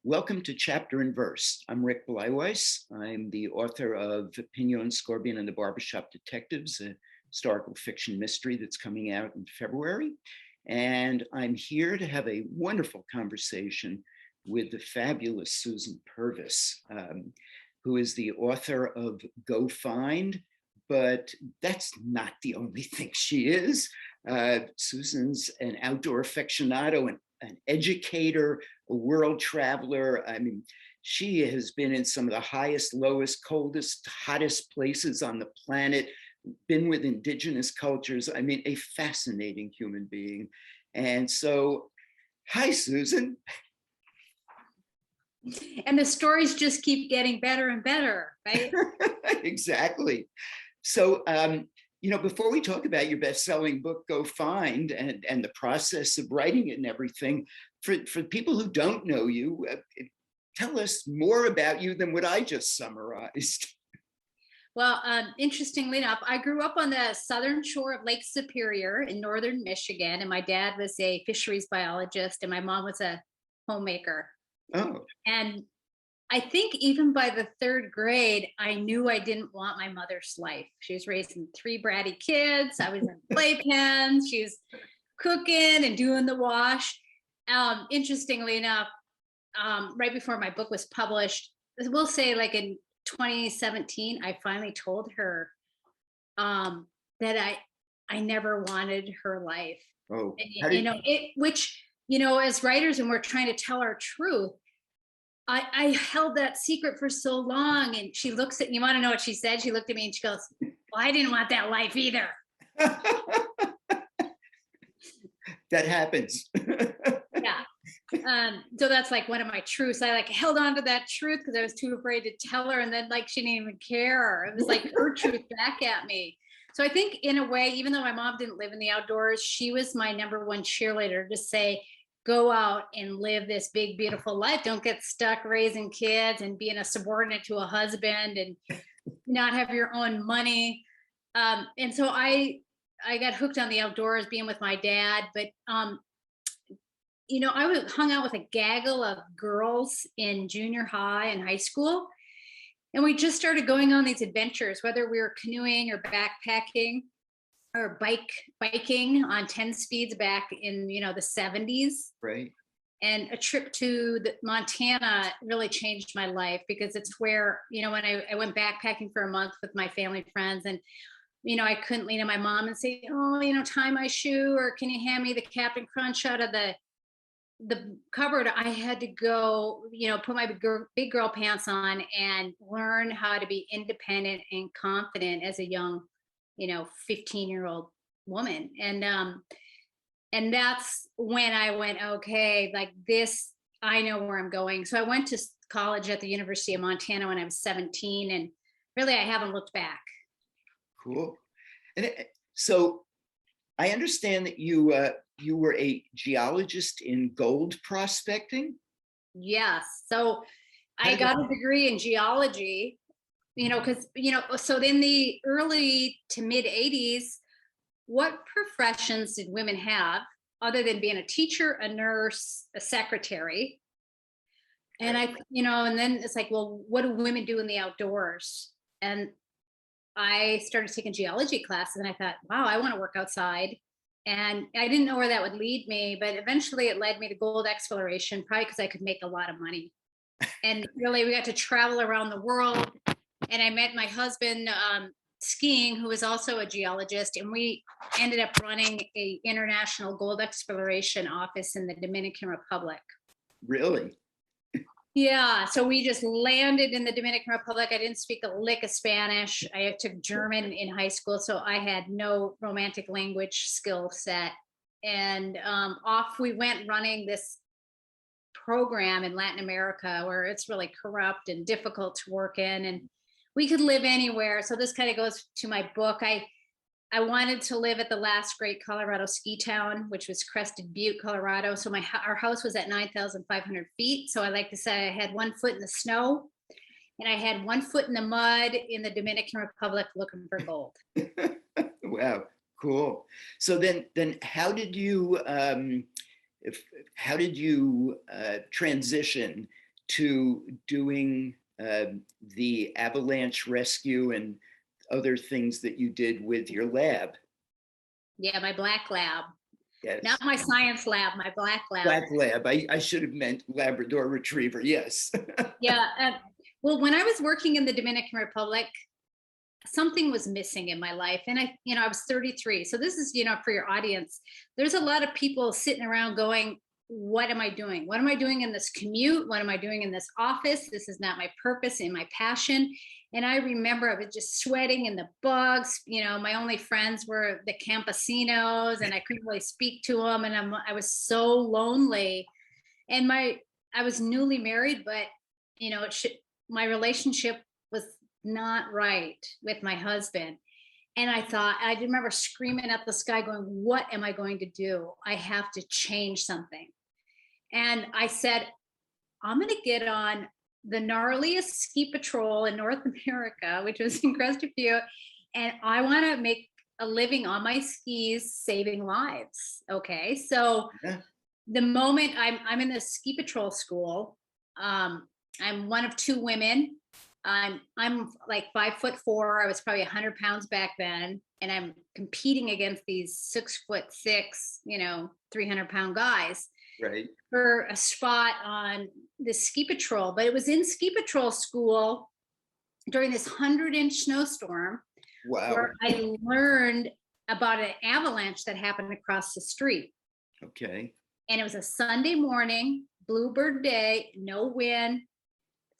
Welcome to Chapter and Verse. I'm Rick Bleiweiss. I'm the author of Pignon, Scorpion, and the Barbershop Detectives, a historical fiction mystery that's coming out in February. And I'm here to have a wonderful conversation with the fabulous Susan Purvis, who is the author of Go Find, but that's not the only thing she is. Susan's an outdoor aficionado and an educator, a world traveler. I mean, she has been in some of the highest, lowest, coldest, hottest places on the planet, been with indigenous cultures. I mean, a fascinating human being. And so, hi, Susan. And the stories just keep getting better and better, right? Exactly. So, before we talk about your best-selling book, Go Find, and the process of writing it and everything, for people who don't know you, tell us more about you than what I just summarized. Well, interestingly enough, I grew up on the southern shore of Lake Superior in northern Michigan, and my dad was a fisheries biologist, and my mom was a homemaker. Oh. And I think even by the third grade, I knew I didn't want my mother's life. She was raising 3 bratty kids. I was in playpens. She was cooking and doing the wash. Interestingly enough, right before my book was published, we'll say like in 2017, I finally told her that I never wanted her life. Oh, And, as writers, and we're trying to tell our truth, I held that secret for so long. And she looks at, you want to know what she said? She looked at me and she goes, well, I didn't want that life either. That happens. Yeah. So that's like one of my truths. I held on to that truth because I was too afraid to tell her. And then she didn't even care. It was like her truth back at me. So I think in a way, even though my mom didn't live in the outdoors, she was my #1 cheerleader to say, go out and live this big, beautiful life. Don't get stuck raising kids and being a subordinate to a husband and not have your own money. And so I got hooked on the outdoors, being with my dad. But, I hung out with a gaggle of girls in junior high and high school. And we just started going on these adventures, whether we were canoeing or backpacking or biking on 10 speeds back in, the 70s. Right. And a trip to Montana really changed my life because it's where, when I went backpacking for a month with my family and friends, and, I couldn't lean on my mom and say, oh, tie my shoe, or can you hand me the Captain Crunch out of the cupboard. I had to go, put my big girl pants on and learn how to be independent and confident as a young 15-year-old woman. And that's when I went, okay, this, I know where I'm going. So I went to college at the University of Montana when I was 17, and really I haven't looked back. Cool. And so I understand that you were a geologist in gold prospecting. Yes. So I got a degree in geology, because, so in the early to mid 80s, what professions did women have other than being a teacher, a nurse, a secretary? And and then it's like, well, what do women do in the outdoors? And I started taking geology classes, and I thought, wow, I want to work outside. And I didn't know where that would lead me, but eventually it led me to gold exploration, probably because I could make a lot of money. And really, we got to travel around the world. And I met my husband skiing, who was also a geologist, and we ended up running a international gold exploration office in the Dominican Republic. Really? Yeah, so we just landed in the Dominican Republic. I didn't speak a lick of Spanish. I took German in high school, so I had no romantic language skill set. And off we went, running this program in Latin America where it's really corrupt and difficult to work in, and we could live anywhere. So this kind of goes to my book. I wanted to live at the last great Colorado ski town, which was Crested Butte, Colorado. So our house was at 9,500 feet. So I like to say I had 1 foot in the snow, and I had 1 foot in the mud in the Dominican Republic looking for gold. Wow, cool. So then how did you transition to doing the avalanche rescue and other things that you did with your lab. Yeah, my black lab. Yes. Not my science lab, my black lab. Black lab. I should have meant Labrador Retriever. Yes. Yeah. Well, when I was working in the Dominican Republic, something was missing in my life. And I was 33. So this is, for your audience, there's a lot of people sitting around going, what am I doing? What am I doing in this commute? What am I doing in this office? This is not my purpose and my passion. And I remember I was just sweating in the bugs. My only friends were the campesinos, and I couldn't really speak to them. And I was so lonely. And I was newly married, but my relationship was not right with my husband. And I remember screaming at the sky going, what am I going to do? I have to change something. And I said, I'm going to get on the gnarliest ski patrol in North America, which was in Crested Butte. And I want to make a living on my skis, saving lives. Okay. So the moment I'm in the ski patrol school, I'm one of two women. I'm like 5'4". I was probably 100 pounds back then. And I'm competing against these 6'6", 300-pound guys. Right. For a spot on the ski patrol. But it was in ski patrol school during this 100-inch snowstorm. Wow. Where I learned about an avalanche that happened across the street. Okay. And it was a Sunday morning, bluebird day, no wind.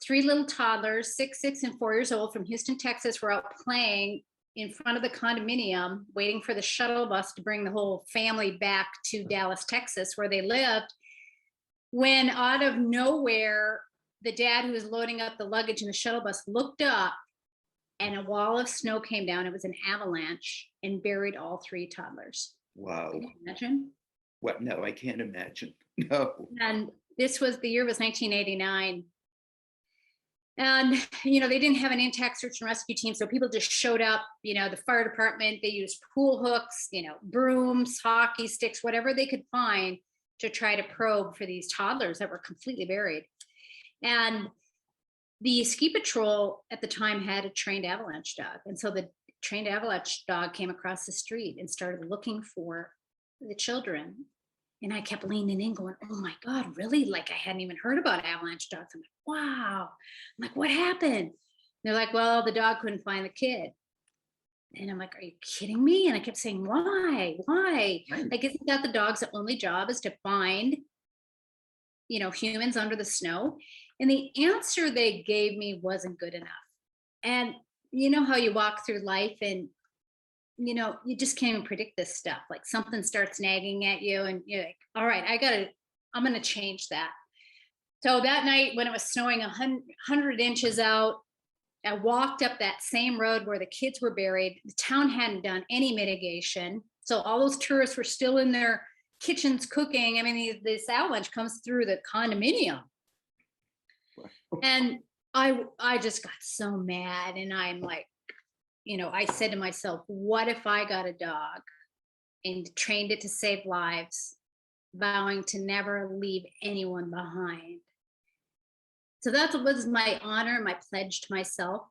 3 little toddlers, 6, 6, and 4 years old from Houston, Texas, were out playing in front of the condominium, waiting for the shuttle bus to bring the whole family back to Dallas, Texas, where they lived. When out of nowhere, the dad who was loading up the luggage in the shuttle bus looked up, and a wall of snow came down. It was an avalanche and buried all 3 toddlers. Wow. Can you imagine? What? No, I can't imagine. No. And the year was 1989. And, they didn't have an intact search and rescue team. So people just showed up, the fire department, they used pool hooks, brooms, hockey sticks, whatever they could find to try to probe for these toddlers that were completely buried. And the ski patrol at the time had a trained avalanche dog. And so the trained avalanche dog came across the street and started looking for the children. And I kept leaning in going, oh my God, really? Like I hadn't even heard about avalanche dogs. I'm like, wow. I'm like, what happened? They're like, well, the dog couldn't find the kid. And I'm like, are you kidding me? And I kept saying, why? Right. Like, isn't that the dog's only job is to find, humans under the snow? And the answer they gave me wasn't good enough. And you know how you walk through life and you just can't even predict this stuff. Like something starts nagging at you and you're like, all right, I'm going to change that. So that night when it was snowing 100 inches out, I walked up that same road where the kids were buried. The town hadn't done any mitigation. So all those tourists were still in their kitchens cooking. I mean, this avalanche comes through the condominium. And I just got so mad. And I'm like, I said to myself, what if I got a dog and trained it to save lives, vowing to never leave anyone behind? So that was my honor, my pledge to myself.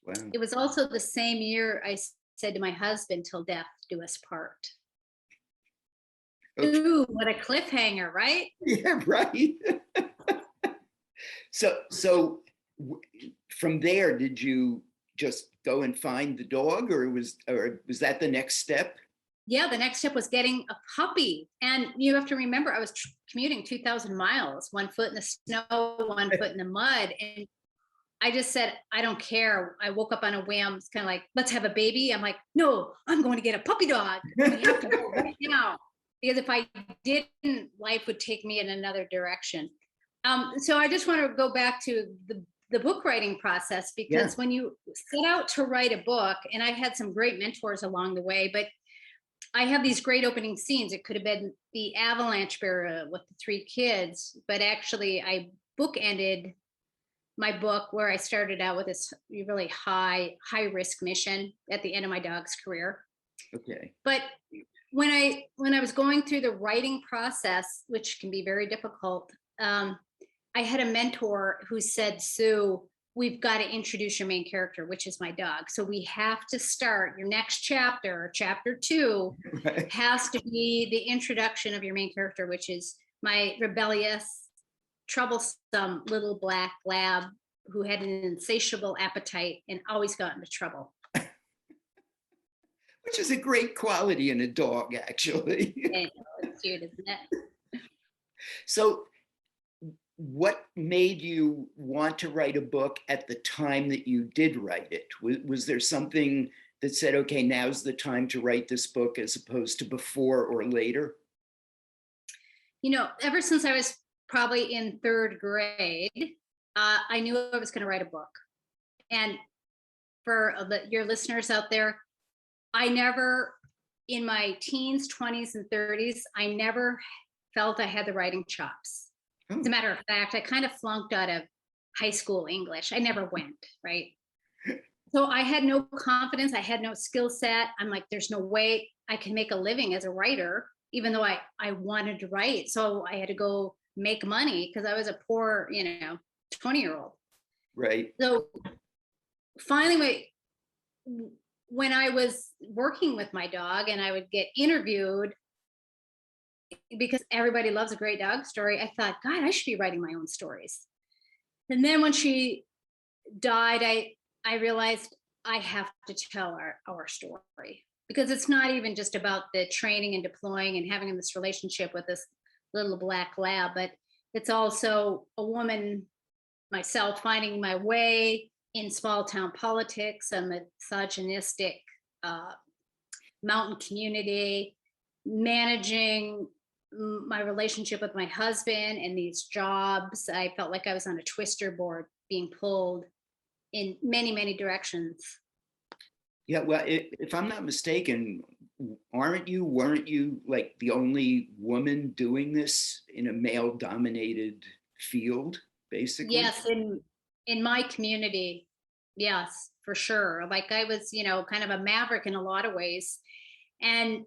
Wow. It was also the same year I said to my husband, till death do us part. Okay. Ooh, what a cliffhanger, right? Yeah, right. So from there, did you just go and find the dog, or was that the next step? Yeah, the next step was getting a puppy. And you have to remember, I was commuting 2,000 miles, 1 foot in the snow, 1 foot in the mud. And I just said, I don't care. I woke up on a whim. It's kind of like, let's have a baby. I'm like, no, I'm going to get a puppy dog. We have to go right now. Because if I didn't, life would take me in another direction. So I just want to go back to the book writing process, because when you set out to write a book, and I had some great mentors along the way, but I have these great opening scenes. It could have been the avalanche burial with the 3 kids, but actually I bookended my book where I started out with this really high risk mission at the end of my dog's career. Okay. But when I was going through the writing process, which can be very difficult, I had a mentor who said, Sue, we've got to introduce your main character, which is my dog. So we have to start your next chapter, chapter 2, Right. has to be the introduction of your main character, which is my rebellious, troublesome little black lab who had an insatiable appetite and always got into trouble. Which is a great quality in a dog, actually. And it's cute, isn't it? So what made you want to write a book at the time that you did write it? Was there something that said, okay, now's the time to write this book as opposed to before or later? You know, ever since I was probably in 3rd grade, I knew I was going to write a book. And for your listeners out there, I never, in my teens, 20s, and 30s, I never felt I had the writing chops. As a matter of fact, I kind of flunked out of high school English. I never went, right? So I had no confidence. I had no skill set. I'm like, there's no way I can make a living as a writer, even though I wanted to write. So I had to go make money because I was a poor, 20-year-old. Right. So finally, when I was working with my dog and I would get interviewed, because everybody loves a great dog story, I thought, God, I should be writing my own stories. And then when she died, I realized I have to tell our story, because it's not even just about the training and deploying and having this relationship with this little black lab, but it's also a woman, myself, finding my way in small town politics, a misogynistic mountain community, managing my relationship with my husband and these jobs. I felt like I was on a twister board being pulled in many, many directions. Yeah, well, if I'm not mistaken, weren't you like the only woman doing this in a male-dominated field, basically? Yes, in my community, yes, for sure. Like I was, kind of a maverick in a lot of ways. And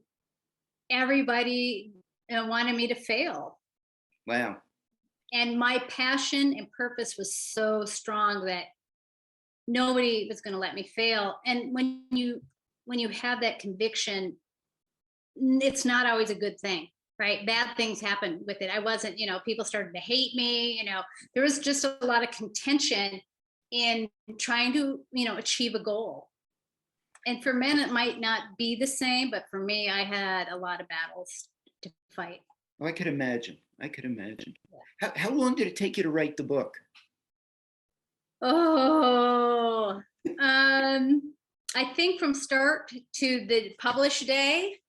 everybody wanted me to fail. Wow. And my passion and purpose was so strong that nobody was going to let me fail. And when you have that conviction, it's not always a good thing, right? Bad things happen with it. I wasn't, people started to hate me, there was just a lot of contention in trying to, achieve a goal. And for men, it might not be the same, but for me, I had a lot of battles to fight. Oh, I could imagine. How long did it take you to write the book? Oh, I think from start to the publish day,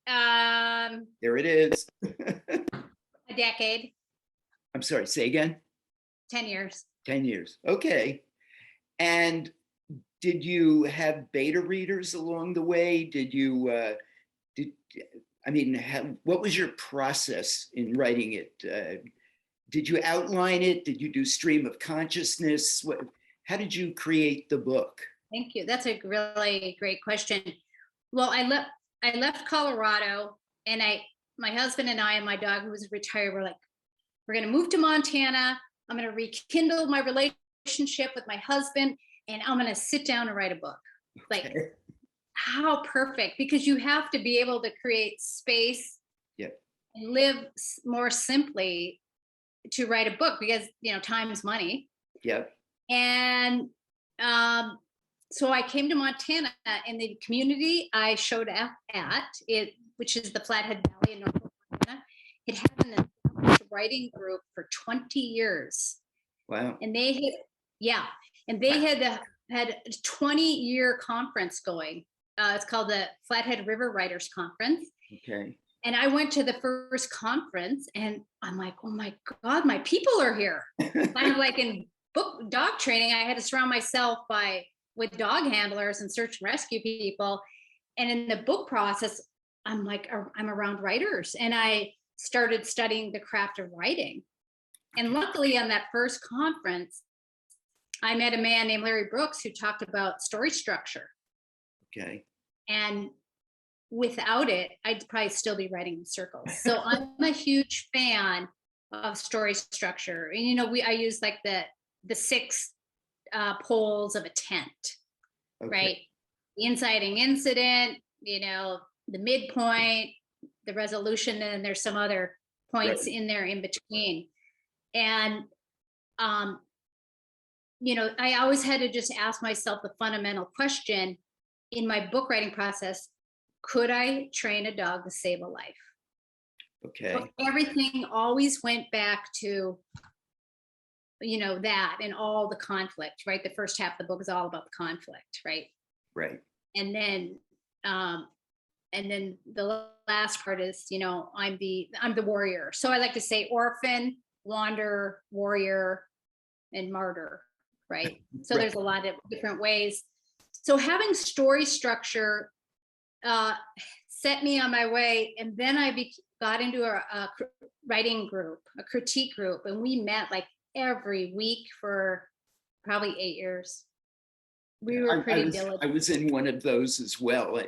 There it is. a decade. I'm sorry, say again? 10 years. 10 years. Okay. And did you have beta readers along the way? What was your process in writing it? Did you outline it? Did you do stream of consciousness? How did you create the book? Thank you. That's a really great question. Well, I left Colorado, and my husband and I and my dog, who was retired, were like, we're going to move to Montana. I'm going to rekindle my relationship with my husband, and I'm going to sit down and write a book. Like, how perfect, because you have to be able to create space and live more simply to write a book, because time is money. Yep. And so I came to Montana, and the community I showed up at it, which is the Flathead Valley in North Carolina, it had an established writing group for 20 years. Wow. And they had a 20-year conference going. It's called the Flathead River Writers Conference. Okay. And I went to the first conference, and I'm like, oh my God, my people are here. Kind of like in book dog training, I had to surround myself with dog handlers and search and rescue people. And in the book process, I'm like, I'm around writers, and I started studying the craft of writing. And luckily on that first conference, I met a man named Larry Brooks who talked about story structure. Okay. And without it, I'd probably still be writing in circles. So I'm a huge fan story structure. And, I use like the 6 poles of a tent, right? The inciting incident, the midpoint, the resolution, and then there's some other points in there in between. And, I always had to just ask myself the fundamental question in my book writing process: could I train a dog to save a life? Okay. So everything always went back to, that and all the conflict, right? The first half of the book is all about the conflict, right? Right. And then the last part is, I'm the warrior. So I like to say orphan, wanderer, warrior, and martyr, right? So there's a lot of different ways. So having story structure set me on my way. And then I got into a writing group, a critique group, and we met like every week for probably 8 years. We were pretty diligent. I was in one of those as well.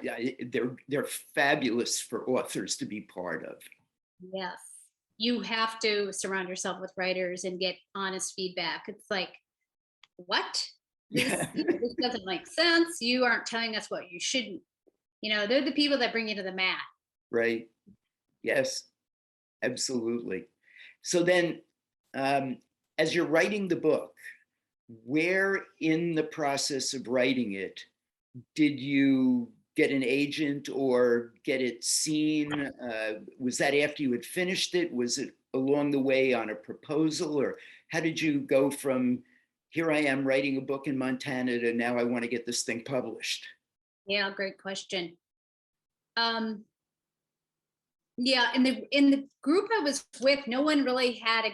They're fabulous for authors to be part of. Yes. You have to surround yourself with writers and get honest feedback. It's like, what? This doesn't make sense. You aren't telling us what you shouldn't. They're the people that bring you to the mat. Right. Yes, absolutely. So then, as you're writing the book, where in the process of writing it did you get an agent or get it seen? Was that after you had finished it? Was it along the way on a proposal? Or how did you go from here I am writing a book in Montana to now I want to get this thing published? Yeah, great question. Yeah, in the group I was with, no one really had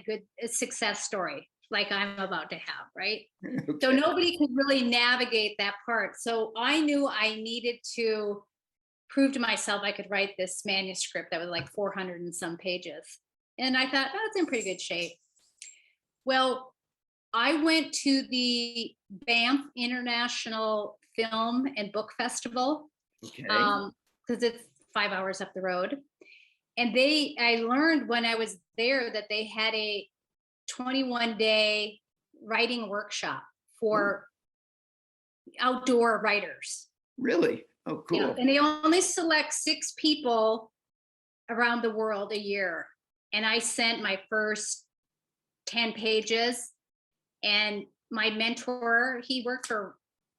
a success story like I'm about to have, right? Okay. So nobody could really navigate that part. So I knew I needed to prove to myself I could write this manuscript that was like 400 and some pages. And I thought, it's in pretty good shape. Well, I went to the Banff International Film and Book Festival, because it's 5 hours up the road. And I learned when I was there that they had a 21-day writing workshop for outdoor writers. Really? Oh, cool. Yeah. And they only select 6 people around the world a year. And I sent my first 10 pages. And my mentor, he worked for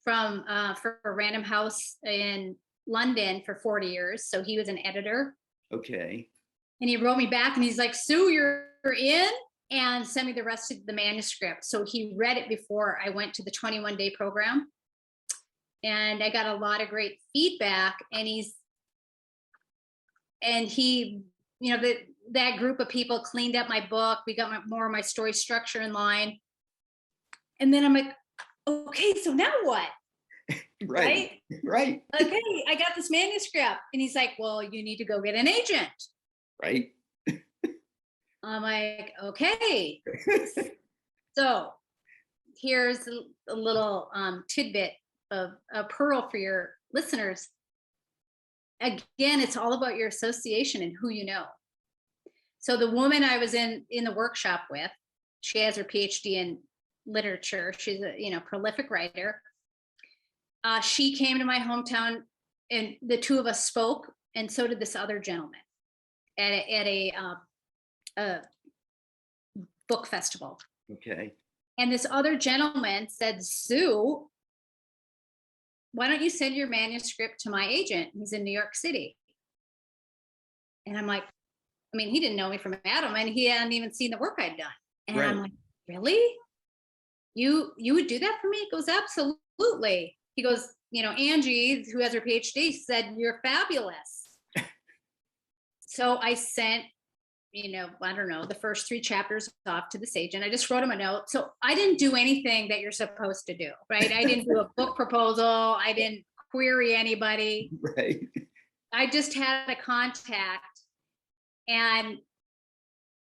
Random House in London for 40 years. So he was an editor. Okay. And he wrote me back and he's like, Sue, you're in, and send me the rest of the manuscript. So he read it before I went to the 21-day program. And I got a lot of great feedback. And he, that group of people cleaned up my book. We got more of my story structure in line. And then I'm like, okay, so now what? Right. Okay, I got this manuscript. And he's like, well, you need to go get an agent. Right. I'm like, okay. So here's a little tidbit of a pearl for your listeners. Again, it's all about your association and who you know. So the woman I was in the workshop with, she has her PhD in literature. She's a prolific writer. She came to my hometown, and the two of us spoke, and so did this other gentleman at a book festival. Okay. And this other gentleman said, Sue, why don't you send your manuscript to my agent? He's in New York City. And I'm like, he didn't know me from Adam, and he hadn't even seen the work I'd done. And I'm like, really? You would do that for me? He goes, absolutely. He goes, Angie, who has her PhD, said, you're fabulous. So I sent, I don't know, the first 3 chapters off to this agent. I just wrote him a note. So I didn't do anything that you're supposed to do, right? I didn't do a book proposal. I didn't query anybody. Right. I just had a contact, and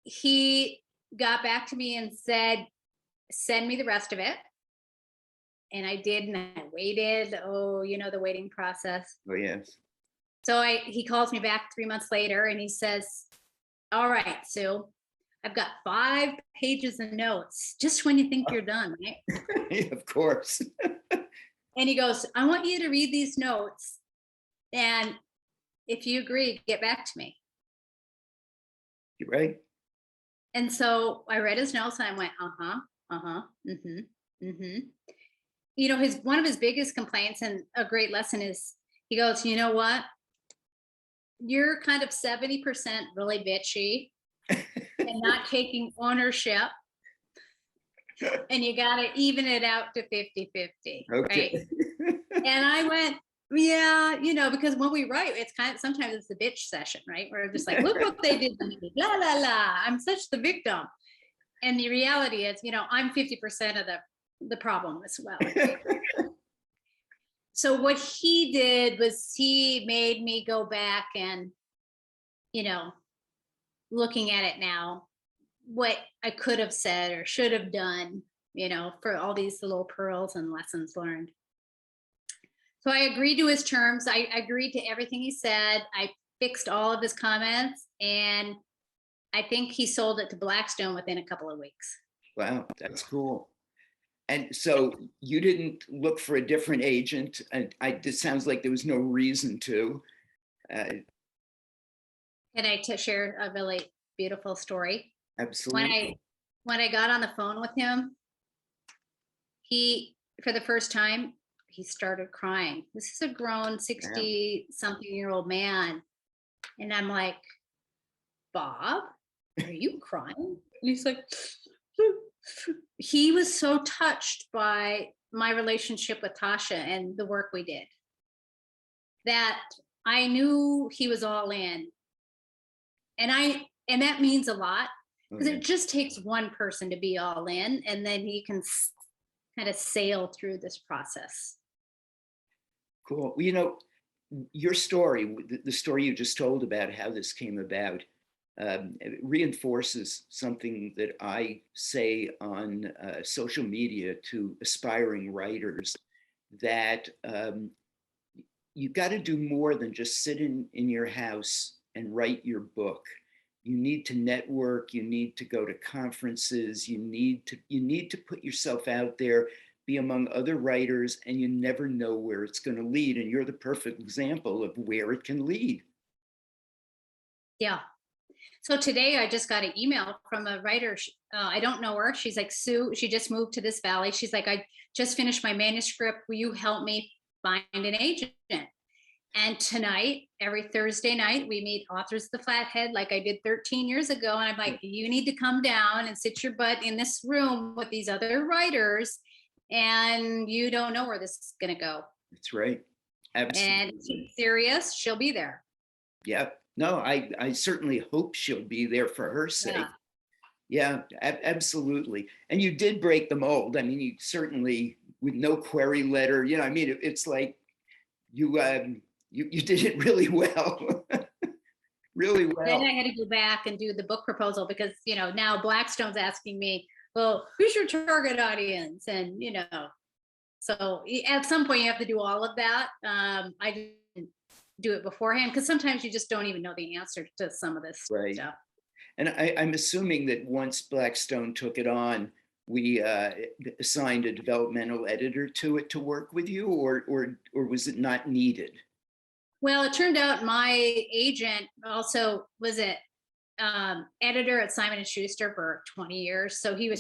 he got back to me and said, send me the rest of it. And I did, and I waited. The waiting process. Oh, yes. So he calls me back 3 months later, and he says, all right, Sue, I've got 5 pages of notes just when you think you're done, right? Of course. And he goes, I want you to read these notes. And if you agree, get back to me. You're right. And so I read his notes and I went, You know, one of his biggest complaints and a great lesson is he goes, you know what? You're kind of 70% really bitchy and not taking ownership. And you got to even it out to 50-50. Okay. Right? And I went, yeah, you know, because when we write, it's kind of, sometimes it's the bitch session, right? Where just like, look what they did to me, la, la, la, I'm such the victim. And the reality is, you know, I'm 50% of the problem as well. Right? So what he did was he made me go back and, you know, looking at it now, what I could have said or should have done, you know, for all these little pearls and lessons learned. So I agreed to his terms. I agreed to everything he said. I fixed all of his comments, and I think he sold it to Blackstone within a couple of weeks. Wow, that's cool. And so you didn't look for a different agent. And this sounds like there was no reason to. Can I share a really beautiful story? Absolutely. When I got on the phone with him, he, for the first time, he started crying. This is a grown 60-something-year-old man. And I'm like, Bob, are you crying? And he's like, he was so touched by my relationship with Tasha and the work we did that I knew he was all in. And that means a lot, because it just takes one person to be all in, and then you can kind of sail through this process. Cool. Well, you know, your story, the story you just told about how this came about, it reinforces something that I say on social media to aspiring writers, that you've got to do more than just sit in your house and write your book. You need to network, you need to go to conferences, you need to put yourself out there, be among other writers, and you never know where it's going to lead. And you're the perfect example of where it can lead. Yeah. So today I just got an email from a writer. I don't know her. She's like, Sue, she just moved to this valley. She's like, I just finished my manuscript. Will you help me find an agent? And tonight, every Thursday night, we meet authors of the Flathead like I did 13 years ago. And I'm like, you need to come down and sit your butt in this room with these other writers. And you don't know where this is going to go. That's right. Absolutely. And if she's serious, she'll be there. Yeah. No, I certainly hope she'll be there for her sake. Yeah, absolutely. And you did break the mold. I mean, you certainly, with no query letter, you know, I mean, it's like you did it really well. Really well. Then I had to go back and do the book proposal because, you know, now Blackstone's asking me, well, who's your target audience? And, you know, so at some point you have to do all of that. I didn't do it beforehand because sometimes you just don't even know the answer to some of this stuff. And I'm assuming that once Blackstone took it on, we assigned a developmental editor to it to work with you, or was it not needed? Well, it turned out my agent also was an editor at Simon & Schuster for 20 years. So he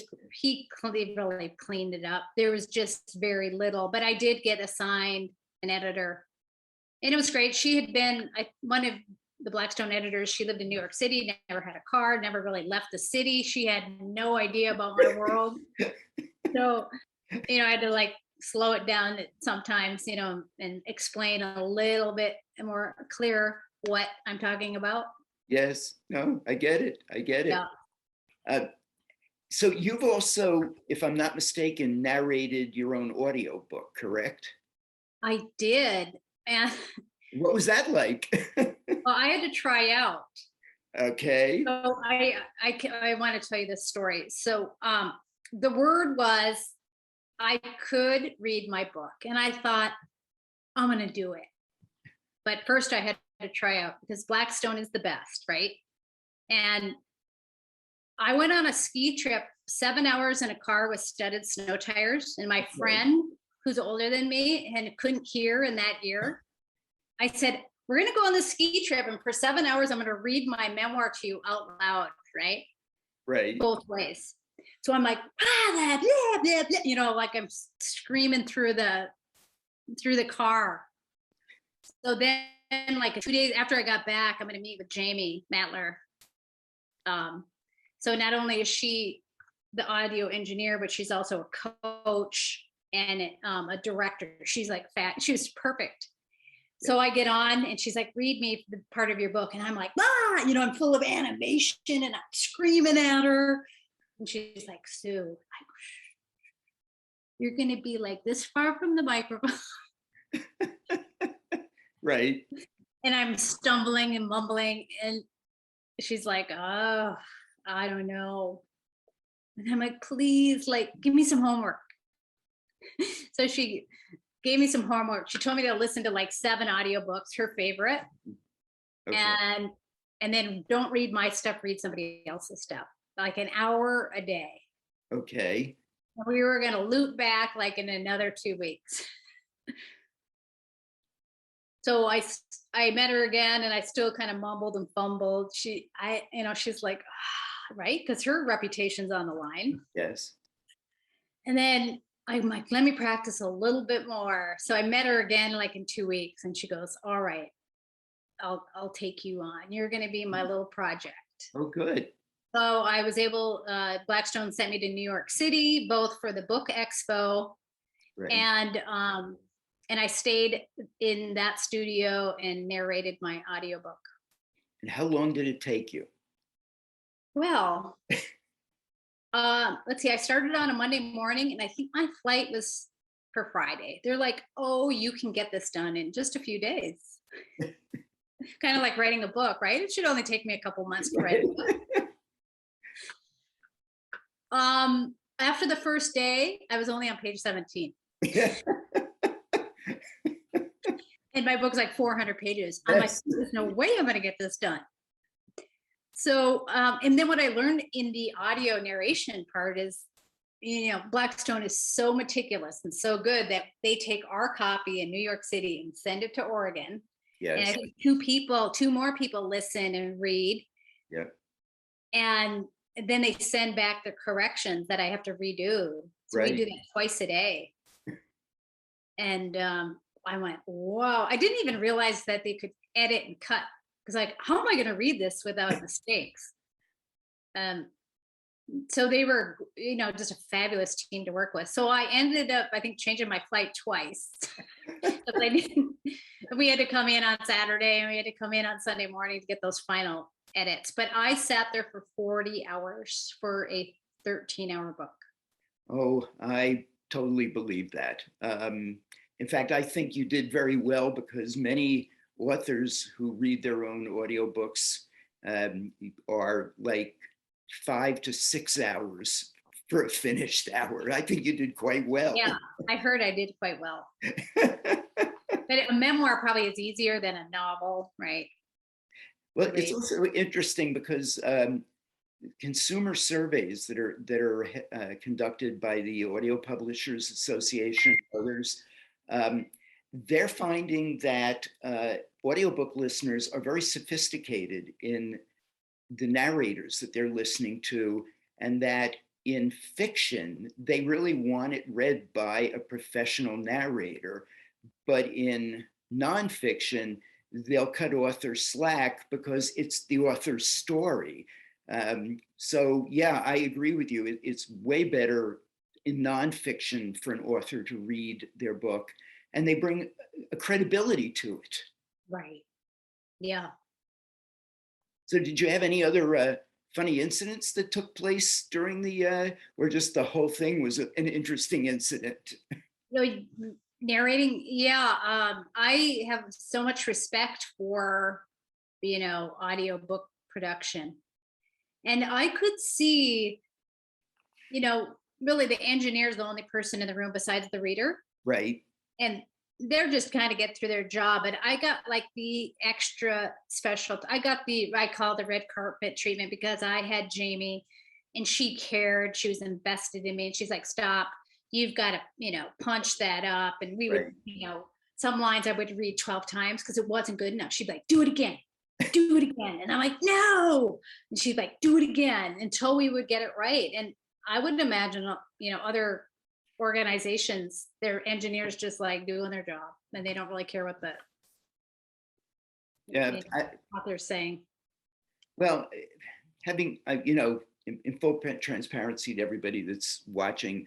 really cleaned it up. There was just very little, but I did get assigned an editor. And it was great. She had been one of the Blackstone editors. She lived in New York City, never had a car, never really left the city. She had no idea about my world. So, you know, I had to like slow it down sometimes, you know, and explain a little bit more clear what I'm talking about. Yes, no, I get it. Yeah. So you've also, if I'm not mistaken, narrated your own audiobook, correct? I did. And what was that like? Well, I had to try out. Okay. So I want to tell you this story. So the word was, I could read my book, and I thought, I'm going to do it. But first I had to try out because Blackstone is the best, right? And I went on a ski trip, 7 hours in a car with studded snow tires. And my friend, who's older than me and couldn't hear in that ear, I said, we're going to go on this ski trip. And for 7 hours, I'm going to read my memoir to you out loud, right? Right. Both ways. So I'm like, blah, blah, blah, blah, you know, like I'm screaming through the car. So then, like 2 days after I got back, I'm going to meet with Jamie Matler. So not only is she the audio engineer, but she's also a coach and a director. She's like she was perfect. So I get on and she's like, read me the part of your book. And I'm like, you know, I'm full of animation and I'm screaming at her. And she's like, Sue, you're going to be like this far from the microphone. Right. And I'm stumbling and mumbling. And she's like, oh, I don't know. And I'm like, please, like, give me some homework. So she gave me some homework. She told me to listen to like 7 audiobooks, her favorite. Okay. And then don't read my stuff, read somebody else's stuff, like an hour a day. Okay. We were going to loop back like in another 2 weeks. So I met her again and I still kind of mumbled and fumbled. She's like, right? Because her reputation's on the line. Yes. And then I'm like, let me practice a little bit more. So I met her again like in 2 weeks and she goes, all right, I'll take you on. You're going to be my little project. Oh, good. So I was able, Blackstone sent me to New York City, both for the book expo. Right. And I stayed in that studio and narrated my audiobook. And how long did it take you? Well, let's see, I started on a Monday morning and I think my flight was for Friday. They're like, oh, you can get this done in just a few days. Kind of like writing a book, right? It should only take me a couple months to write a book. After the first day, I was only on page 17. And my book's like 400 pages. I'm like, there's no way I'm going to get this done. So, and then what I learned in the audio narration part is, you know, Blackstone is so meticulous and so good that they take our copy in New York City and send it to Oregon. Yes. And I think 2 more people listen and read. Yeah. And then they send back the corrections that I have to redo. So we do that twice a day. And I went, whoa, I didn't even realize that they could edit and cut. Because like, how am I going to read this without mistakes? So they were, you know, just a fabulous team to work with. So I ended up, I think, changing my flight twice. We had to come in on Saturday and we had to come in on Sunday morning to get those final edits. But I sat there for 40 hours for a 13-hour book. Oh, I totally believe that. In fact, I think you did very well because many authors who read their own audiobooks are like 5 to 6 hours for a finished hour. I think you did quite well. Yeah, I heard I did quite well. But a memoir probably is easier than a novel, right? Well, it's also interesting because consumer surveys that are conducted by the Audio Publishers Association and others, they're finding that audiobook listeners are very sophisticated in the narrators that they're listening to, and that in fiction, they really want it read by a professional narrator. But in nonfiction, they'll cut authors slack because it's the author's story. So yeah, I agree with you. It's way better in nonfiction for an author to read their book, and they bring a credibility to it. Right. Yeah. So did you have any other funny incidents that took place during the, or just the whole thing was an interesting incident? You know, narrating, yeah. I have so much respect for, you know, audiobook production. And I could see, you know, really the engineer is the only person in the room besides the reader. Right. And they're just kind of get through their job. And I got like the extra special, I got I call the red carpet treatment because I had Jamie and she cared. She was invested in me, and she's like, "Stop! You've got to, punch that up." And we would, Right. some lines I would read 12 times because it wasn't good enough. She'd be like, "Do it again, do it again," and I'm like, "No," and she'd like, "Do it again," until we would get it right. And I wouldn't imagine, other organizations, their engineers just like doing their job, and they don't really care what the Yeah. author's saying. Well, having, in full transparency to everybody that's watching,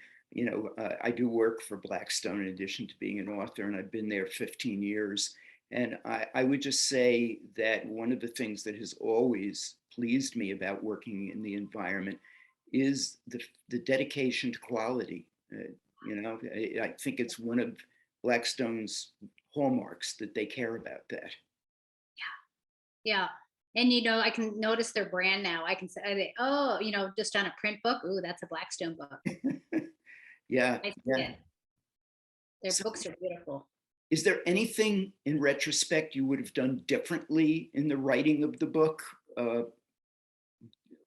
I do work for Blackstone in addition to being an author, and I've been there 15 years. And I would just say that one of the things that has always pleased me about working in the environment is the dedication to quality. I think it's one of Blackstone's hallmarks that they care about that. Yeah. And I can notice their brand now. I can say, oh, just on a print book. Ooh, that's a Blackstone book. Yeah. I see Yeah. it. Their So, books are beautiful. is there anything in retrospect you would have done differently in the writing of the book?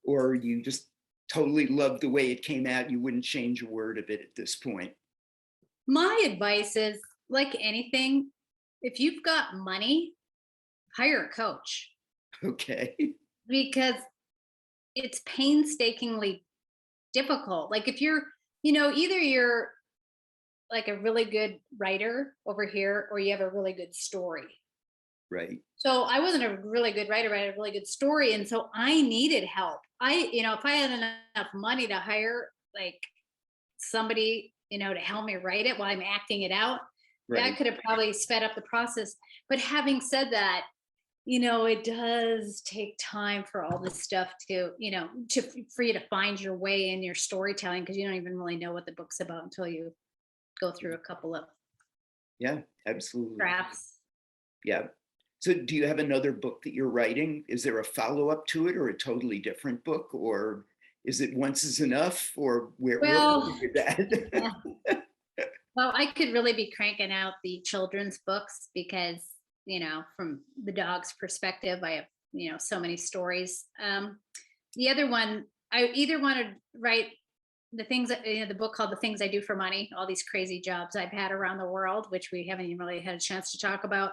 Or you just totally loved the way it came out? You wouldn't change a word of it at this point? My advice is, like anything, if you've got money, hire a coach, Okay. because it's painstakingly difficult. Like if you're, either you're like a really good writer over here, or you have a really good story. Right. So I wasn't a really good writer, but I had a really good story. And so I needed help. If I had enough money to hire like somebody, to help me write it while I'm acting it out, that Right. could have probably sped up the process. But having said that, it does take time for all this stuff for you to find your way in your storytelling, because you don't even really know what the book's about until you go through a couple of Yeah, absolutely. drafts. Yeah. So do you have another book that you're writing? Is there a follow-up to it, or a totally different book? Or is it once is enough? Or where are Well, you with that? yeah. Well, I could really be cranking out the children's books because, from the dog's perspective, I have, so many stories. The other one, I either want to write the things that, the book called The Things I Do for Money, all these crazy jobs I've had around the world, which we haven't even really had a chance to talk about.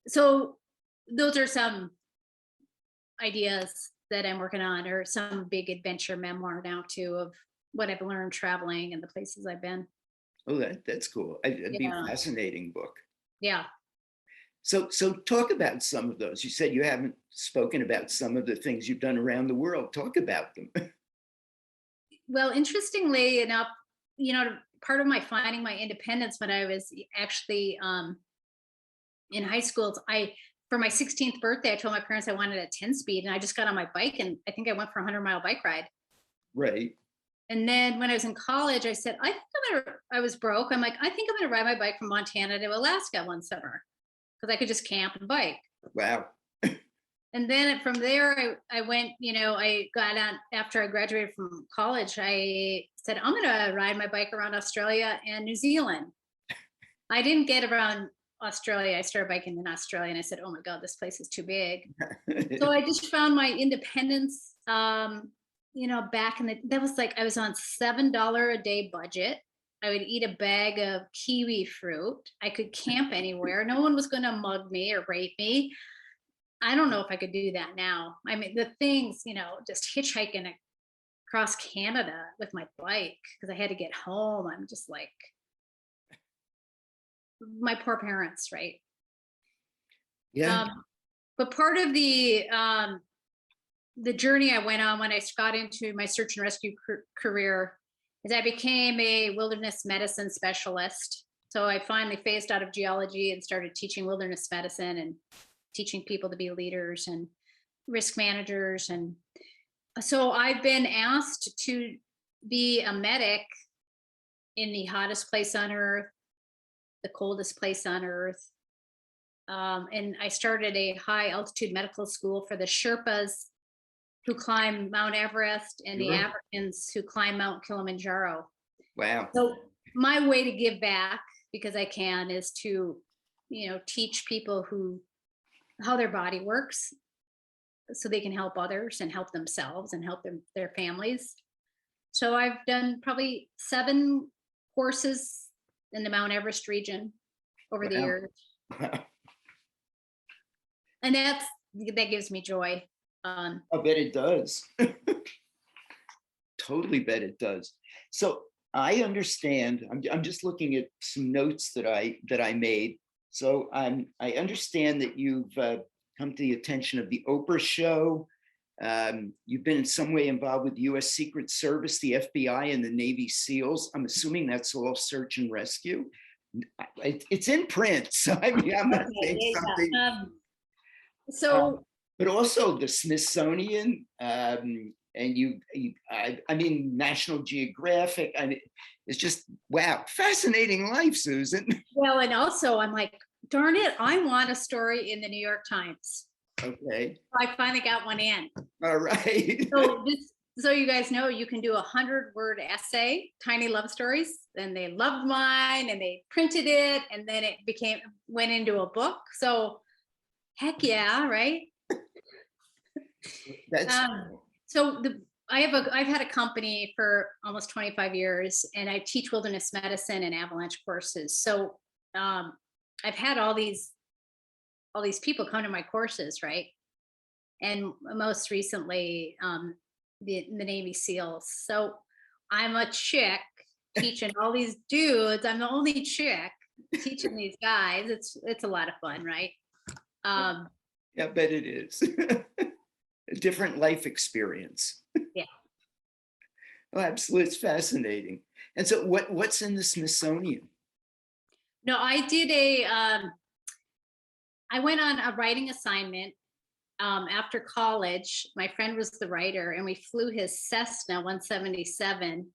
So those are some ideas that I'm working on, or some big adventure memoir now too, of what I've learned traveling and the places I've been. Oh, that's cool. It'd be a Yeah. fascinating book. Yeah. So talk about some of those. You said you haven't spoken about some of the things you've done around the world. Talk about them. Well, interestingly enough, part of my finding my independence when I was actually in high school, for my 16th birthday, I told my parents I wanted a 10 speed, and I just got on my bike, and I think I went for a 100-mile bike ride. Right. And then when I was in college, I said, I was broke. I'm like, I think I'm going to ride my bike from Montana to Alaska one summer, because I could just camp and bike. Wow. And then from there, I went, I got on after I graduated from college. I said, I'm going to ride my bike around Australia and New Zealand. I didn't get around Australia. I started biking in Australia, and I said, oh my God, this place is too big. So I just found my independence, back that was like, I was on $7 a day budget. I would eat a bag of kiwi fruit. I could camp anywhere. No one was going to mug me or rape me. I don't know if I could do that now. I mean, the things, just hitchhiking across Canada with my bike because I had to get home. I'm just like, my poor parents, right? Yeah. But part of the journey I went on when I got into my search and rescue career is I became a wilderness medicine specialist. So I finally phased out of geology and started teaching wilderness medicine and teaching people to be leaders and risk managers. And so I've been asked to be a medic in the hottest place on earth, the coldest place on earth. And I started a high altitude medical school for the Sherpas who climb Mount Everest and the Africans who climb Mount Kilimanjaro. Wow. So my way to give back, because I can, is to, teach people how their body works, so they can help others and help themselves and help their families. So I've done probably 7 courses in the Mount Everest region over the Wow. years. And that gives me joy. I bet it does. Totally bet it does. So I understand. I'm just looking at some notes that I made. So I understand that you've come to the attention of the Oprah show. You've been in some way involved with the U.S. Secret Service, the FBI, and the Navy SEALs. I'm assuming that's all search and rescue. It's in print, so I mean, I'm going to say something. But also the Smithsonian, and I mean, National Geographic. I mean, it's just, wow, fascinating life, Susan. Well, and also I'm like, darn it, I want a story in the New York Times. Okay. I finally got one in. All right. So you guys know you can do 100-word essay, tiny love stories, and they loved mine and they printed it, and then it went into a book. So heck yeah, right? That's so I've had a company for almost 25 years, and I teach wilderness medicine and avalanche courses. So I've had all these people come to my courses, right? And most recently, the Navy SEALs. So I'm a chick teaching all these dudes. I'm the only chick teaching these guys. It's a lot of fun, right? Yeah, I bet it is. A different life experience. Yeah. Oh, absolutely. It's fascinating. And so what's in the Smithsonian? No, I did I went on a writing assignment after college. My friend was the writer, and we flew his Cessna 177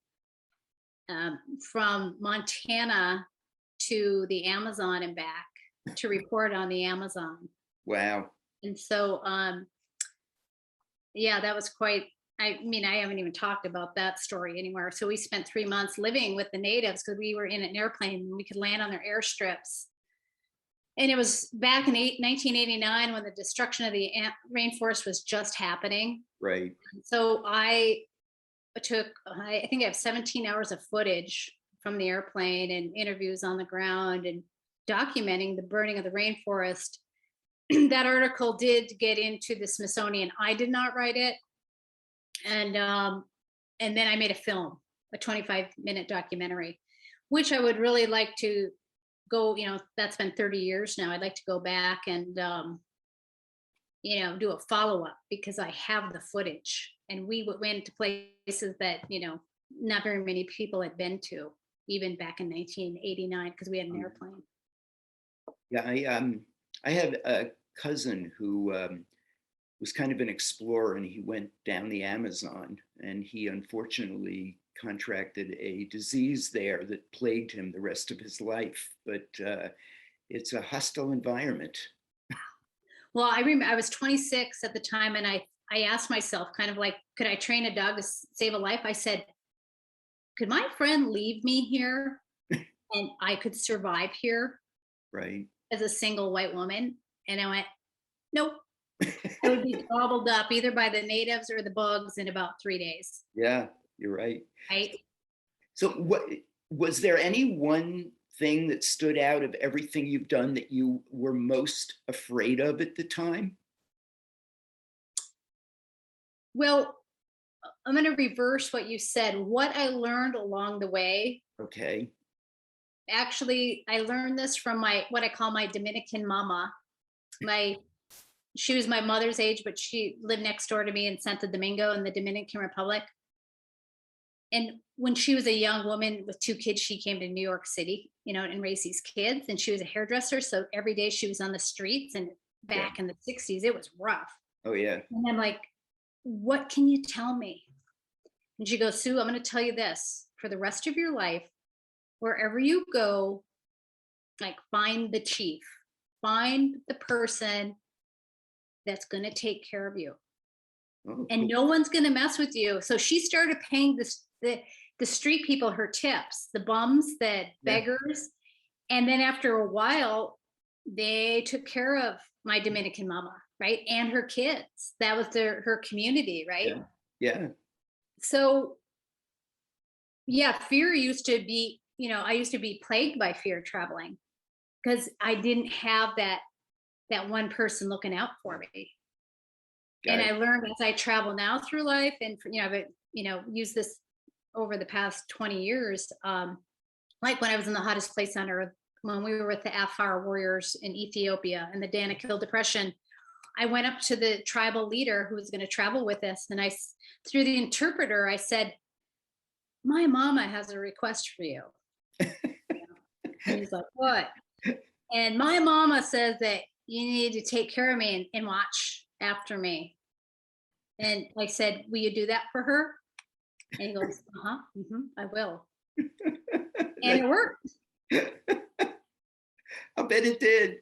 from Montana to the Amazon and back to report on the Amazon. Wow. And so, yeah, that was quite, I mean, I haven't even talked about that story anymore. So we spent 3 months living with the natives because we were in an airplane and we could land on their airstrips. And it was back in 1989 when the destruction of the rainforest was just happening. Right. So I think I have 17 hours of footage from the airplane and interviews on the ground and documenting the burning of the rainforest. That article did get into the Smithsonian. I did not write it. And then I made a film, a 25-minute documentary, which I would really like to go, that's been 30 years now. I'd like to go back and, do a follow-up because I have the footage, and we went to places that, not very many people had been to, even back in 1989, because we had an airplane. Yeah, I had a cousin who was kind of an explorer, and he went down the Amazon, and he unfortunately contracted a disease there that plagued him the rest of his life. But it's a hostile environment. Well, I remember I was 26 at the time, and I asked myself, kind of like, could I train a dog to save a life? I said, could my friend leave me here and I could survive here? Right. As a single white woman? And I went, nope. I would be gobbled up either by the natives or the bugs in about 3 days. Yeah, you're right. Right. So what was there any one thing that stood out of everything you've done that you were most afraid of at the time? Well, I'm going to reverse what you said. What I learned along the way. Okay. Actually, I learned this from what I call my Dominican mama. She was my mother's age, but she lived next door to me in Santo Domingo in the Dominican Republic. And when she was a young woman with 2 kids, she came to New York City, and raised these kids. And she was a hairdresser. So every day she was on the streets, and back in the 60s, it was rough. Oh, yeah. And I'm like, what can you tell me? And she goes, Sue, I'm going to tell you this. For the rest of your life, wherever you go, like, find the chief, find the person that's going to take care of you. Oh, and cool. No one's going to mess with you. So she started paying the street people her tips, the bums, the beggars. And then after a while, they took care of my Dominican mama. right? And her kids. That was her community, right? Yeah. Yeah. So yeah, fear used to be, I used to be plagued by fear traveling because I didn't have that one person looking out for me. And Got I it. learned as I travel now through life, and I've used this over the past 20 years. Like when I was in the hottest place on earth, when we were with the Afar warriors in Ethiopia and the Danakil Depression, I went up to the tribal leader who was going to travel with us, and through the interpreter, I said, "My mama has a request for you." And he's like, "What?" And my mama says that you need to take care of me and watch after me. And I said, "Will you do that for her?" And he goes, "Uh-huh, I will." And it worked. I bet it did.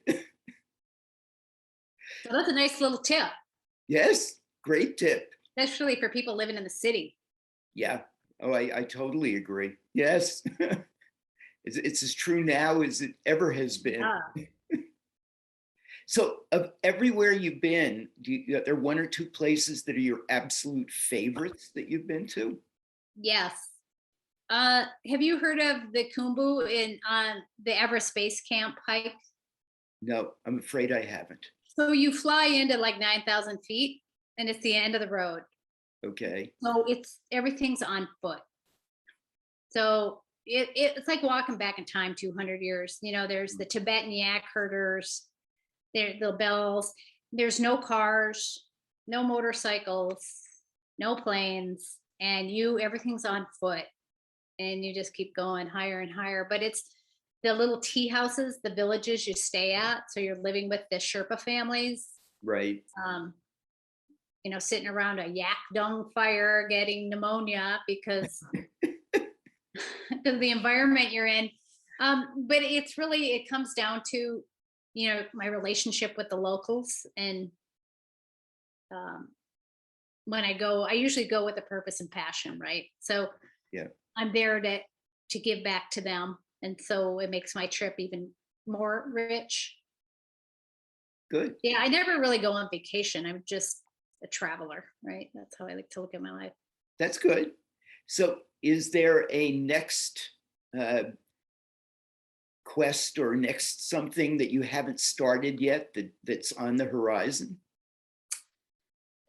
So that's a nice little tip, Yes, great tip. especially for people living in the city. Yeah. Oh, I totally agree. Yes. It's as true now as it ever has been. Ah, So, of everywhere you've been, are there one or two places that are your absolute favorites that you've been to? yes. Have you heard of the Kumbu in on the Everest Base Camp hike? No, I'm afraid I haven't. So you fly into like 9,000 feet, and it's the end of the road. Okay. So everything's on foot. So it's like walking back in time 200 years. There's the Tibetan yak herders, the bells. There's no cars, no motorcycles, no planes, and everything's on foot, and you just keep going higher and higher. But it's the little tea houses, the villages you stay at. So you're living with the Sherpa families, Right. um, sitting around a yak dung fire, getting pneumonia because the environment you're in. But it comes down to, my relationship with the locals. And um, when I usually go with a purpose and passion, right? So Yeah. I'm there to give back to them. And so it makes my trip even more rich. Good. Yeah, I never really go on vacation. I'm just a traveler, right? That's how I like to look at my life. That's good. So, is there a next uh, quest or next something that you haven't started yet that's on the horizon?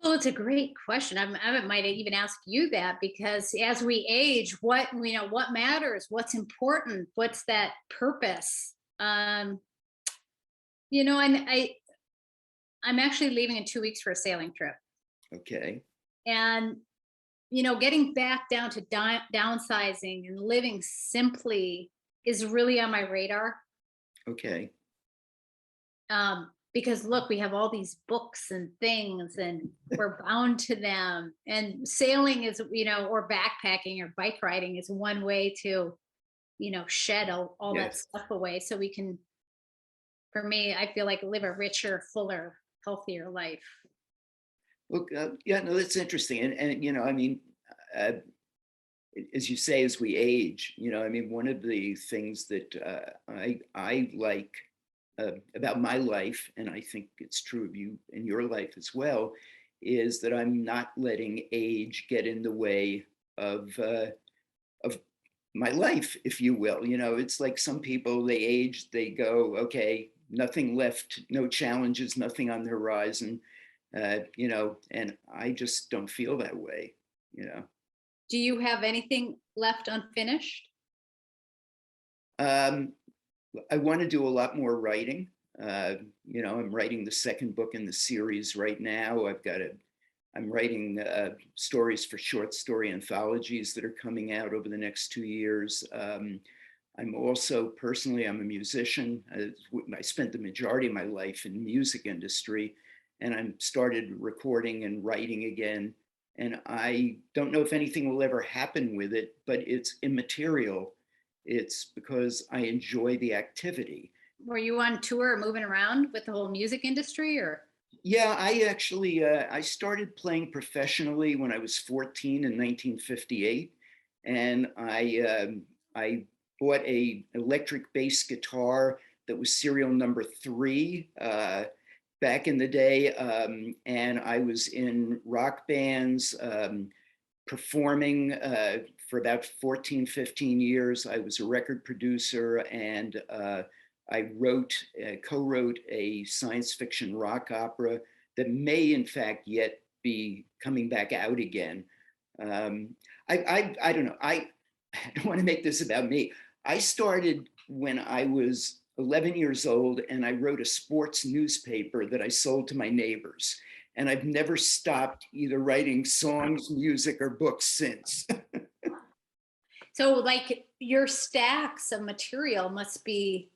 Well, it's a great question. I might even ask you that because as we age, what matters, what's important, what's that purpose? And I'm actually leaving in 2 weeks for a sailing trip, Okay. and getting back down to downsizing and living simply is really on my radar. Okay. Because look, we have all these books and things, and we're bound to them. And sailing is, or backpacking or bike riding is one way to, shed all that Yes. stuff away. So we can, for me, I feel like live a richer, fuller, healthier life. Well, yeah, no, that's interesting. And I mean, uh, as you say, as we age, I mean, one of the things that I like about my life, and I think it's true of you and your life as well, is that I'm not letting age get in the way of my life, if you will. It's like some people, they age, they go, okay, nothing left, no challenges, nothing on the horizon, and I just don't feel that way, you know. Do you have anything left unfinished? Um, I want to do a lot more writing. I'm writing the second book in the series right now. I'm writing stories for short story anthologies that are coming out over the next 2 years. I'm also personally, I'm a musician. I spent the majority of my life in the music industry, and I started recording and writing again. And I don't know if anything will ever happen with it, but it's immaterial. It's because I enjoy the activity. Were you on tour or moving around with the whole music industry, or? Yeah, I started playing professionally when I was 14 in 1958, and I bought a electric bass guitar that was serial number 3, back in the day, and I was in rock bands, performing for about 14, 15 years. I was a record producer, and I co-wrote a science fiction rock opera that may in fact yet be coming back out again. I don't know. I don't want to make this about me. I started when I was 11 years old, and I wrote a sports newspaper that I sold to my neighbors. And I've never stopped either writing songs, music, or books since. So like your stacks of material must be.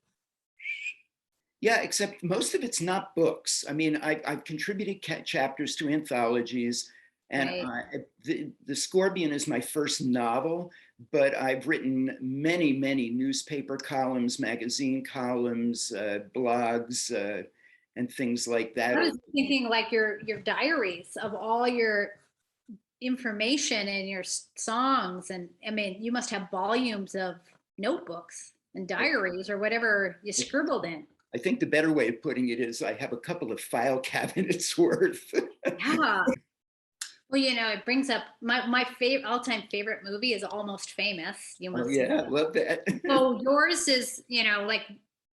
Yeah, except most of it's not books. I mean, I've contributed chapters to anthologies, and Right. the Scorpion is my first novel, but I've written many, many newspaper columns, magazine columns, blogs, and things like that. I was thinking like your diaries of all your information and your songs, and I mean, you must have volumes of notebooks and diaries or whatever you scribbled in. I think the better way of putting it is I have a couple of file cabinets worth. Yeah. Well, it brings up my favorite all-time favorite movie is Almost Famous. You Oh must see yeah, I that. love that. So yours is, like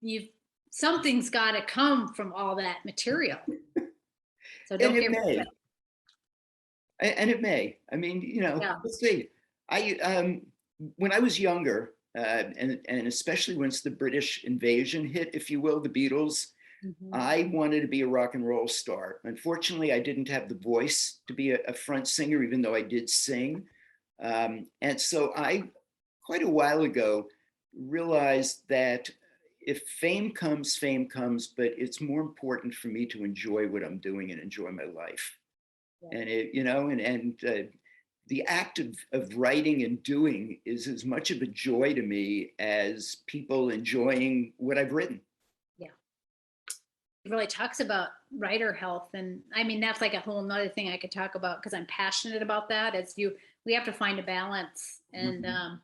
you something's got to come from all that material. So And don't it get rid of may, it. and it may. I mean, Yeah. let's see. I when I was younger, and especially once the British invasion hit, if you will, the Beatles, Mhm. I wanted to be a rock and roll star. Unfortunately, I didn't have the voice to be a front singer, even though I did sing. And so I, quite a while ago, realized that if fame comes, but it's more important for me to enjoy what I'm doing and enjoy my life. Yeah. And the act of writing and doing is as much of a joy to me as people enjoying what I've written. Yeah. It really talks about writer health, and I mean that's like a whole nother thing I could talk about because I'm passionate about that. We have to find a balance, and Mhm.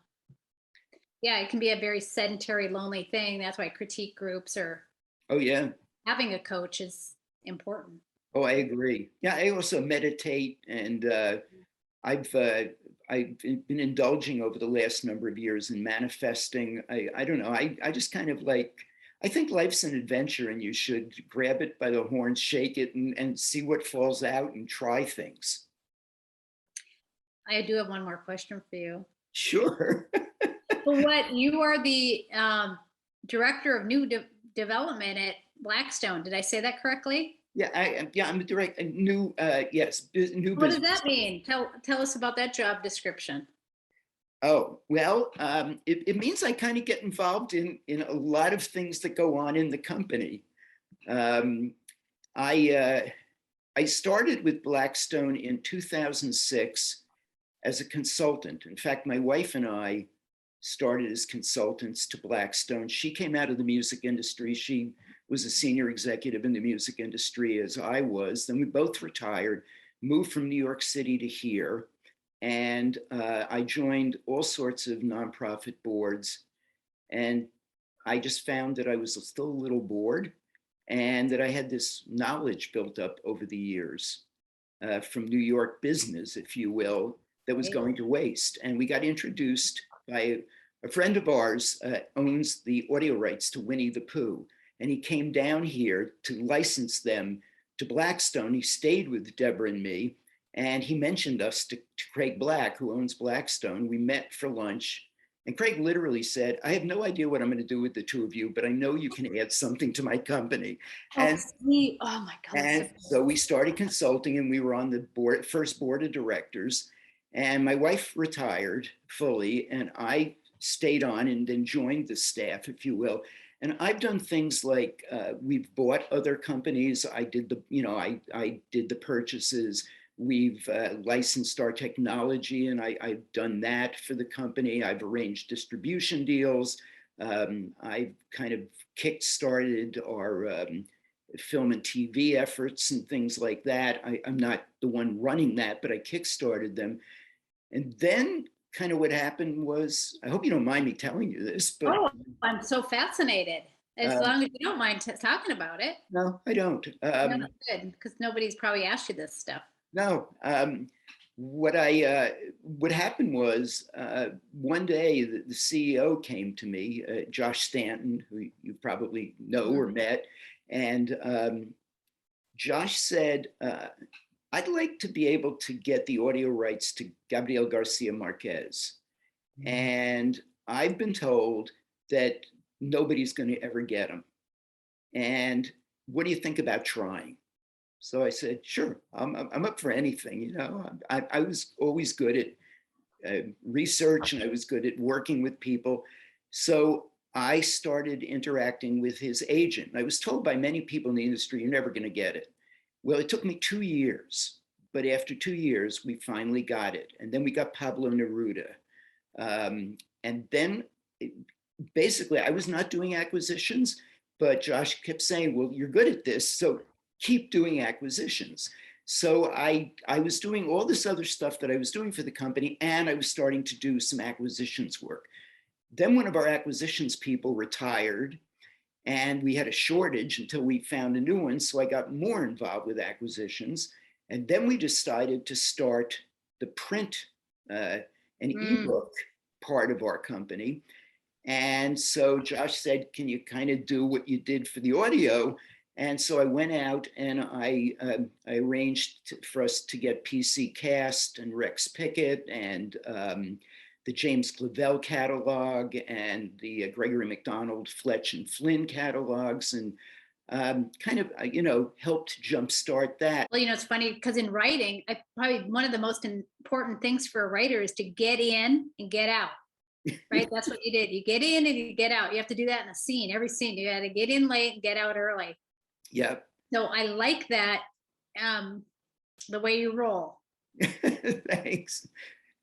yeah, it can be a very sedentary, lonely thing. That's why critique groups or Oh yeah. having a coach is important. Oh, I agree. Yeah, I also meditate, and I've uh, I've been indulging over the last number of years in manifesting. I don't know. I just kind of like. I think life's an adventure, and you should grab it by the horns, shake it, and see what falls out, and try things. I do have one more question for you. Sure. So what you are the director of new development at Blackstone. Did I say that correctly? Yeah, I'm a direct a new yes, new What does business. that mean? Tell us about that job description. Oh, well, it means I kind of get involved in a lot of things that go on in the company. Um, I I started with Blackstone in 2006 as a consultant. In fact, my wife and I started as consultants to Blackstone. She came out of the music industry. She was a senior executive in the music industry as I was. Then we both retired, moved from New York City to here. And I joined all sorts of nonprofit boards. And I just found that I was still a little bored and that I had this knowledge built up over the years from New York business, if you will, that was Right. going to waste. And we got introduced by a friend of ours owns the audio rights to Winnie the Pooh. And he came down here to license them to Blackstone. He stayed with Deborah and me. And he mentioned us to Craig Black, who owns Blackstone. We met for lunch. And Craig literally said, I have no idea what I'm going to do with the two of you, but I know you can add something to my company. Oh, And sweet. Oh my God, that's so and so we started consulting, and we were on the first board of directors. And my wife retired fully, and I stayed on and then joined the staff, if you will. And I've done things like we've bought other companies. I did the purchases. We've licensed our technology, and I've done that for the company. I've arranged distribution deals. I've kind of kick-started our film and TV efforts and things like that. I'm not the one running that, but I kickstarted them. And then kind of what happened was, I hope you don't mind me telling you this, but Oh, I'm so fascinated. As long as you don't mind talking about it. No, I don't. No, that's good, because nobody's probably asked you this stuff. No. What happened was one day the CEO came to me, Josh Stanton, who you probably know or met, and Josh said, I'd like to be able to get the audio rights to Gabriel Garcia Marquez. And I've been told that nobody's going to ever get them. And what do you think about trying? So I said, sure, I'm up for anything. You know, I was always good at research, and I was good at working with people. So I started interacting with his agent. I was told by many people in the industry, you're never going to get it. Well, it took me 2 years, but after 2 years, we finally got it. And then we got Pablo Neruda. And then basically I was not doing acquisitions, but Josh kept saying, well, you're good at this, so keep doing acquisitions. So I was doing all this other stuff that I was doing for the company, and I was starting to do some acquisitions work. Then one of our acquisitions people retired, and we had a shortage until we found a new one. So I got more involved with acquisitions. And then we decided to start the print and ebook part of our company. And so Josh said, can you kind of do what you did for the audio? And so I went out and I arranged for us to get PC Cast and Rex Pickett and the James Clavell catalog and the Gregory MacDonald, Fletch and Flynn catalogs, and kind of, helped jumpstart that. Well, it's funny because in writing, probably one of the most important things for a writer is to get in and get out. Right? That's what you did. You get in and you get out. You have to do that in a scene. Every scene, you got to get in late and get out early. Yeah. So I like that, the way you roll. Thanks.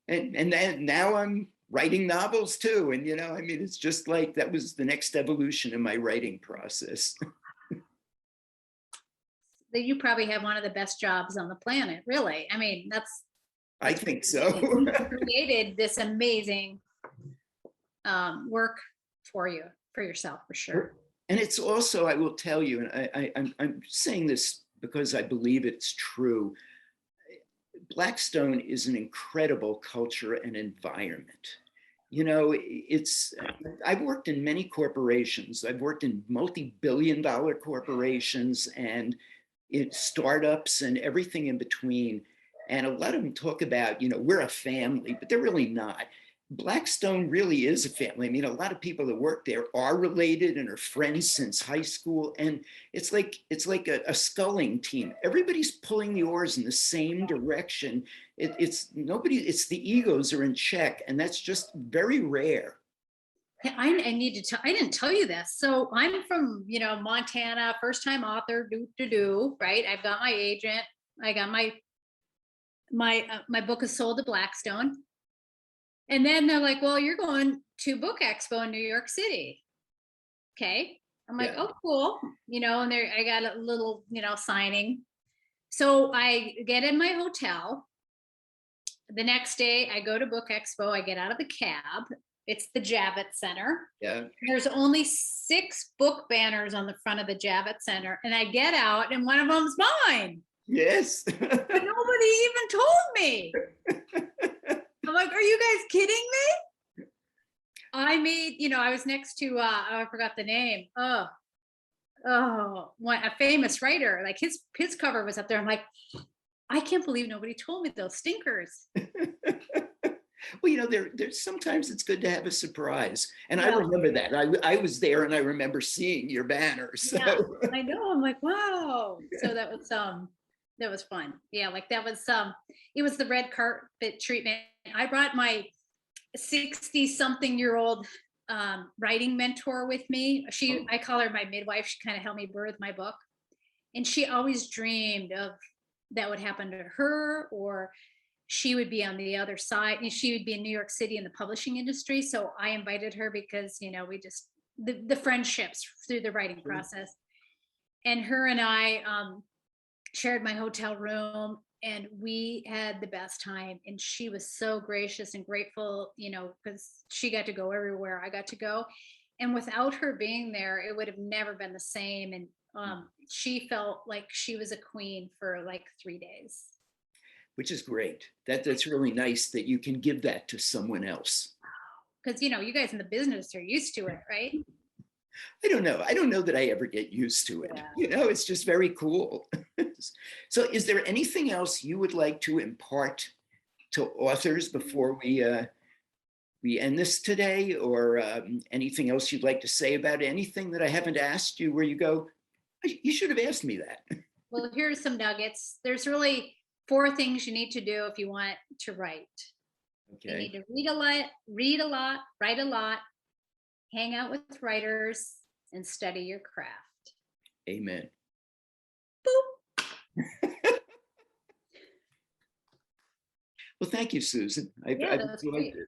And then now I'm writing novels too. And, it's just like that was the next evolution in my writing process. You probably have one of the best jobs on the planet, really. I think so. You created this amazing work for yourself, for sure. And it's also, I will tell you, and I'm saying this because I believe it's true, Blackstone is an incredible culture and environment. I've worked in many corporations. I've worked in multi-billion-dollar corporations and startups and everything in between. And a lot of them talk about, we're a family, but they're really not. Blackstone really is a family. A lot of people that work there are related and are friends since high school. And it's like a sculling team. Everybody's pulling the oars in the same direction. It's the egos are in check. And that's just very rare. I didn't tell you this. So I'm from, Montana, first time author, right? I've got my agent. I got my book is sold to Blackstone. And then they're like, well, you're going to Book Expo in New York City. Okay. I'm like, oh, cool. And I got a little, signing. So I get in my hotel. The next day I go to Book Expo. I get out of the cab. It's the Javits Center. Yeah. There's only 6 book banners on the front of the Javits Center. And I get out and one of them's mine. Yes. But nobody even told me. I'm like, are you guys kidding me? I made, I was next to, I forgot the name. A famous writer, like his cover was up there. I'm like, I can't believe nobody told me those stinkers. Well, there's sometimes it's good to have a surprise. And I remember that. I was there and I remember seeing your banner. So. Yeah, I know. I'm like, wow. So that was fun. Yeah, like that was it was the red carpet treatment. I brought my 60-something-year-old writing mentor with me. I call her my midwife. She kind of helped me birth my book. And she always dreamed of that would happen to her, or she would be on the other side, and she would be in New York City in the publishing industry. So I invited her because, we just, the friendships through the writing process. And her and I shared my hotel room, and we had the best time. And she was so gracious and grateful, because she got to go everywhere I got to go. And without her being there, it would have never been the same. And she felt like she was a queen for like 3 days. Which is great. That's really nice that you can give that to someone else. Because, you know, you guys in the business are used to it, right? I don't know. I don't know that I ever get used to it. Yeah. You know, it's just very cool. So is there anything else you would like to impart to authors before we end this today, or anything else you'd like to say about it? Anything that I haven't asked you where you go, you should have asked me that? Well, here's some nuggets. There's really 4 things you need to do if you want to write. You Okay. need to read a lot, write a lot, hang out with writers, and study your craft. Amen. Boop. Well, thank you, Susan. I've Yeah, that's enjoyed great. it.